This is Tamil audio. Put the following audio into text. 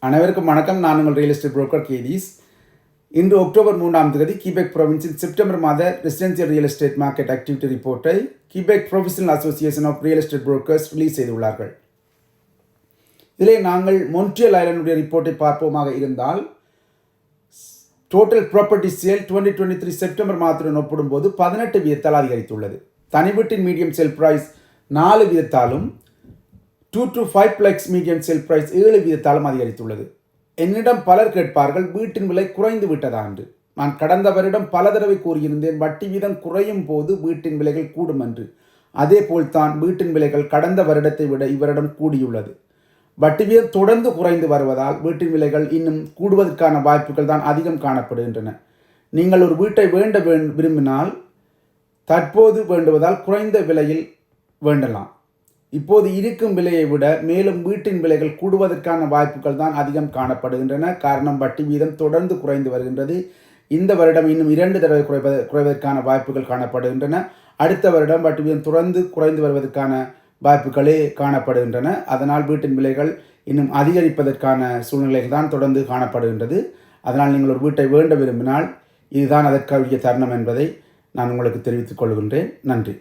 அனைவருக்கும் வணக்கம். நான் உங்கள் ரியல் எஸ்டேட் புரோக்கர் கேதீஸ். இன்று அக்டோபர் 3ஆம் தேதி கிபெக் ப்ரொவின்ஸின் செப்டம்பர் மாத residential real estate market activity ரிப்போர்ட்டை Quebec professional association of real estate brokers release செய்துள்ளார்கள். இதிலே நாங்கள் மொன்ட்ரியல் ஐலண்டுடைய ரிப்போர்ட்டை பார்ப்போமாக இருந்தால், டோட்டல் ப்ராப்பர்ட்டி சேல் 2023 செப்டம்பர் மாதத்துடன் ஒப்பிடும்போது 18 வீதத்தால் அதிகரித்துள்ளது. தனி வீட்டின் மீடியம் சேல் பிரைஸ் 4 வீதத்தாலும் 2 to 5 plex medium sale price 7 வீதத்தாலும் அதிகரித்துள்ளது. என்னிடம் பலர் கேட்பார்கள், வீட்டின் விலை குறைந்து விட்டதா என்று. நான் கடந்த வருடம் பல தடவை கூறியிருந்தேன், வட்டி வீதம் குறையும் போது வீட்டின் விலைகள் கூடும் என்று. அதே போல்தான் வீட்டின் விலைகள் கடந்த வருடத்தை விட இவரிடம் கூடியுள்ளது. வட்டி வீதம் தொடர்ந்து குறைந்து வருவதால் வீட்டின் விலைகள் இன்னும் கூடுவதற்கான வாய்ப்புகள் தான் அதிகம் காணப்படுகின்றன. நீங்கள் ஒரு வீட்டை வேண்ட விரும்பினால் தற்போது வேண்டுவதால் குறைந்த விலையில் வேண்டலாம். இப்போது இருக்கும் விலையை விட மேலும் வீட்டின் விலைகள் கூடுவதற்கான வாய்ப்புகள் தான் அதிகம் காணப்படுகின்றன. காரணம், வட்டி வீதம் தொடர்ந்து குறைந்து வருகின்றது. இந்த வருடம் இன்னும் 2 தடவை குறைவதற்கான வாய்ப்புகள் காணப்படுகின்றன. அடுத்த வருடம் வட்டி வீதம் தொடர்ந்து குறைந்து வருவதற்கான வாய்ப்புகளே காணப்படுகின்றன. அதனால் வீட்டின் விலைகள் இன்னும் அதிகரிப்பதற்கான சூழ்நிலைகள் தான் தொடர்ந்து காணப்படுகின்றது. அதனால் நீங்கள் ஒரு வீட்டை வேண்ட விரும்பினால் இதுதான் அதற்குரிய தருணம் என்பதை நான் உங்களுக்கு தெரிவித்துக் கொள்கின்றேன். நன்றி.